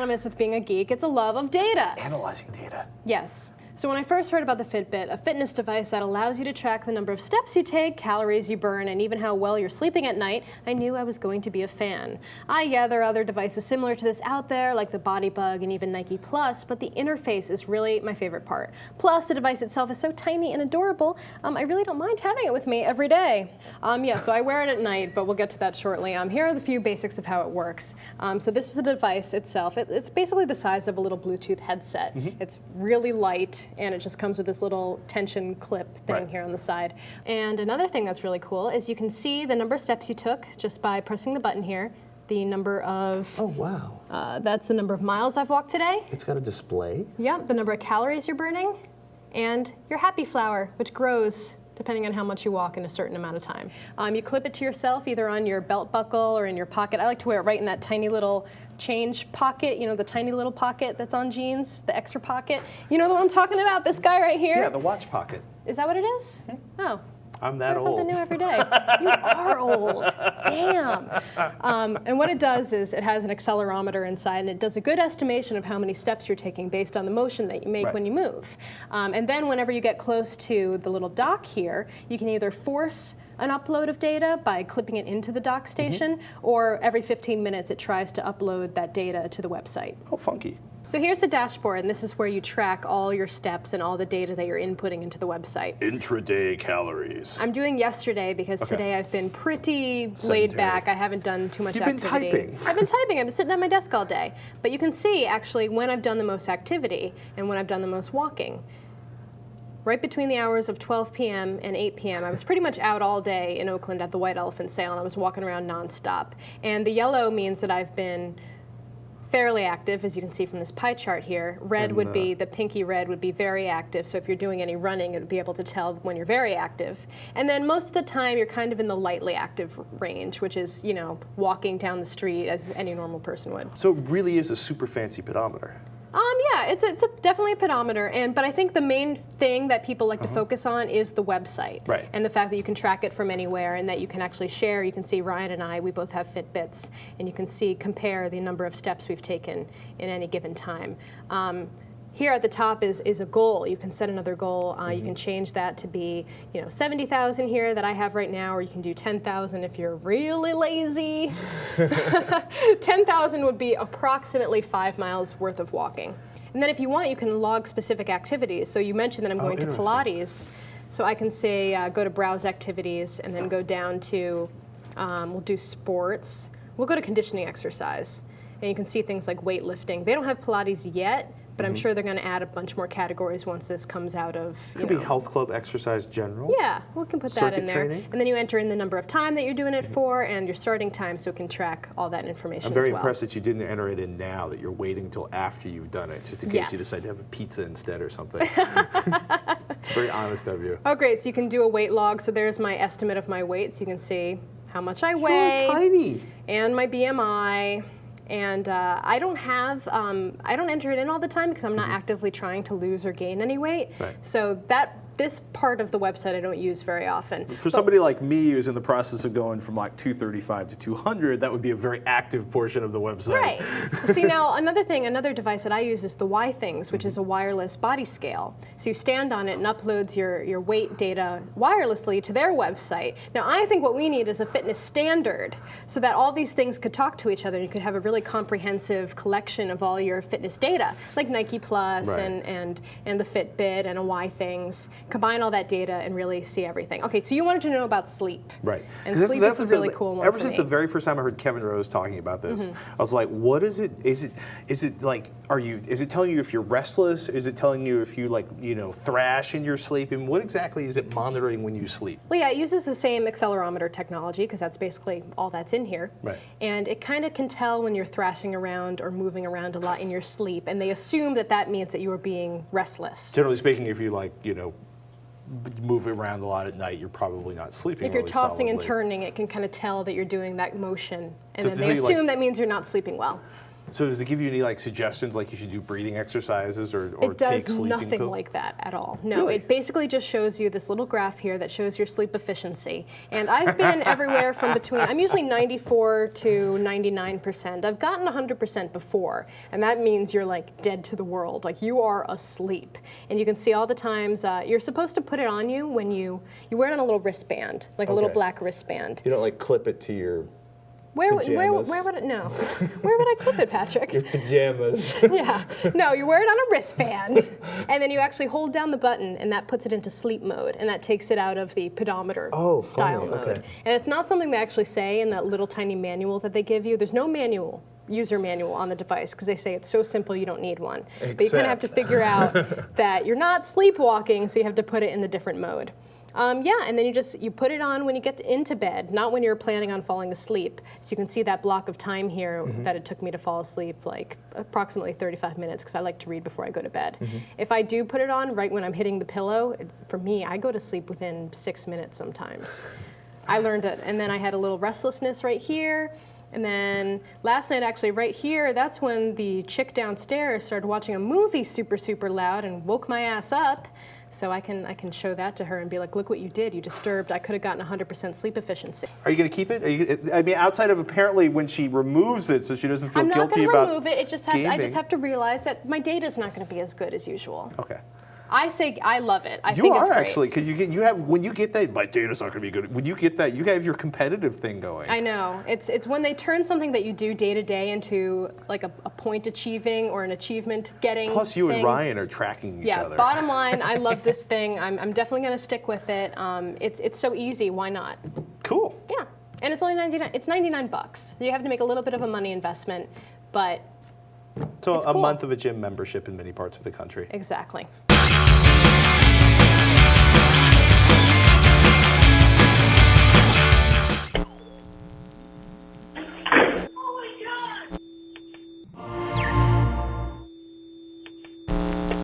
synonymous with being a geek. It's a love of data. Analyzing data. Yes. So when I first heard about the Fitbit, a fitness device that allows you to track the number of steps you take, calories you burn, and even how well you're sleeping at night, I knew I was going to be a fan. Yeah, there are other devices similar to this out there, like the Bodybug and even Nike Plus, but the interface is really my favorite part. Plus, the device itself is so tiny and adorable, I really don't mind having it with me every day. Yeah, so I wear it at night, but we'll get to that shortly. Here are the few basics of how it works. So this is the device itself. It's basically the size of a little Bluetooth headset. It's really light, and it just comes with this little tension clip thing here on the side. And another thing that's really cool is you can see the number of steps you took just by pressing the button here. The number of... Oh, wow. That's the number of miles I've walked today. It's got a display. Yep, the number of calories you're burning, and your happy flower, which grows depending on how much you walk in a certain amount of time. You clip it to yourself either on your belt buckle or in your pocket. I like to wear it right in that tiny little change pocket, you know, the tiny little pocket that's on jeans, the extra pocket. You know the one I'm talking about, this guy right here? Yeah, the watch pocket. Is that what it is? Oh. I'm that old. Something new every day. You are old. Damn. And what it does is it has an accelerometer inside, and it does a good estimation of how many steps you're taking based on the motion that you make when you move. And then whenever you get close to the little dock here, you can either force an upload of data by clipping it into the dock station, or every 15 minutes it tries to upload that data to the website. Oh, funky. So here's the dashboard, and this is where you track all your steps and all the data that you're inputting into the website. Intraday calories. I'm doing yesterday because today I've been pretty laid back. I haven't done too much activity. You've been typing. I've been typing. I've been sitting at my desk all day. But you can see, actually, when I've done the most activity and when I've done the most walking. Right between the hours of 12 p.m. and 8 p.m., I was pretty much out all day in Oakland at the White Elephant Sale, and I was walking around nonstop. And the yellow means that I've been fairly active, as you can see from this pie chart here. Red would be, the pinky red would be very active, so if you're doing any running, it would be able to tell when you're very active. And then most of the time, you're kind of in the lightly active range, which is, you know, walking down the street as any normal person would. So it really is a super fancy pedometer. Yeah, it's definitely a pedometer, but I think the main thing that people like to focus on is the website. Right. And the fact that you can track it from anywhere and that you can actually share. You can see Ryan and I, we both have Fitbits, and you can compare the number of steps we've taken in any given time. Here at the top is a goal. You can set another goal. You can change that to be, 70,000 here that I have right now, or you can do 10,000 if you're really lazy. 10,000 would be approximately 5 miles worth of walking. And then if you want, you can log specific activities. So you mentioned that I'm going to Pilates. So I can say, go to browse activities and then go down to, we'll do sports. We'll go to conditioning exercise. And you can see things like weightlifting. They don't have Pilates yet, but I'm sure they're going to add a bunch more categories once this comes out of, Could be health club, exercise, general. Yeah, we can put that in there. Training. And then you enter in the number of time that you're doing it for and your starting time, so it can track all that information I'm very as well. impressed that you didn't enter it in now, that you're waiting until after you've done it, just in case you decide to have a pizza instead or something. It's very honest of you. Oh, great. So you can do a weight log. So there's my estimate of my weight, so you can see how much I weigh. You're tiny. And my BMI. And I don't enter it in all the time because I'm not actively trying to lose or gain any weight. Right. So this part of the website I don't use very often. For somebody like me who's in the process of going from like 235 to 200, that would be a very active portion of the website. Right. See, now another device that I use is the Y-Things, which is a wireless body scale. So you stand on it and uploads your weight data wirelessly to their website. Now I think what we need is a fitness standard so that all these things could talk to each other and you could have a really comprehensive collection of all your fitness data, like Nike Plus and the Fitbit and a Y-Things. Combine all that data and really see everything. Okay, so you wanted to know about sleep. Right. And sleep is a really cool one Ever for since me. the very first time I heard Kevin Rose talking about this, I was like, what is it? Is it like, is it telling you if you're restless? Is it telling you if you thrash in your sleep? And what exactly is it monitoring when you sleep? Well, yeah, it uses the same accelerometer technology because that's basically all that's in here. Right. And it kind of can tell when you're thrashing around or moving around a lot in your sleep, and they assume that means that you are being restless. Generally speaking, if you move around a lot at night, you're probably not sleeping. If you're really tossing solidly. and turning, it can kind of tell that you're doing that motion, and Does then it they tell you, assume that means you're not sleeping well. So does it give you any like suggestions, like you should do breathing exercises or It take does sleeping nothing pills? like that at all. No, Really? it basically just shows you this little graph here that shows your sleep efficiency. And I've been everywhere from between, I'm usually 94 to 99%. I've gotten 100% before, and that means you're like dead to the world. Like you are asleep. And you can see all the times, you're supposed to put it on you when you wear it on a little wristband, like a little Okay. black wristband. You don't like clip it to your Where would pajamas. it, no. Where would I clip it, Patrick? your pajamas. Yeah. No, you wear it on a wristband, and then you actually hold down the button, and that puts it into sleep mode, and that takes it out of the pedometer style funny, mode. okay. And it's not something they actually say in that little tiny manual that they give you. There's no user manual on the device, because they say it's so simple you don't need one. But you kind of have to figure out that you're not sleepwalking, so you have to put it in the different mode. Yeah, and then you put it on when you get into bed, not when you're planning on falling asleep. So you can see that block of time here that it took me to fall asleep, like approximately 35 minutes, because I like to read before I go to bed. If I do put it on right when I'm hitting the pillow, for me, I go to sleep within 6 minutes sometimes. I learned it, and then I had a little restlessness right here. And then last night, actually, right here, that's when the chick downstairs started watching a movie super, super loud and woke my ass up. So I can show that to her and be like, look what you did. You disturbed. I could have gotten 100% sleep efficiency. Are you going to keep it? I mean, outside of apparently when she removes it so she doesn't feel I'm not guilty going about to remove it. I just gaming. have to realize that my data's not going to be as good as usual. Okay. I say I love it. I You think it's are great. actually, because when you get that, my data's not going to be good. When you get that, you have your competitive thing going. I know. It's when they turn something that you do day to day into like a point achieving or an achievement getting. Plus, you thing. and Ryan are tracking each other. Yeah. Bottom line, I love this thing. I'm definitely going to stick with it. It's so easy. Why not? Cool. Yeah. And it's only $99. It's $99. You have to make a little bit of a money investment, but So it's a cool. month of a gym membership in many parts of the country. Exactly.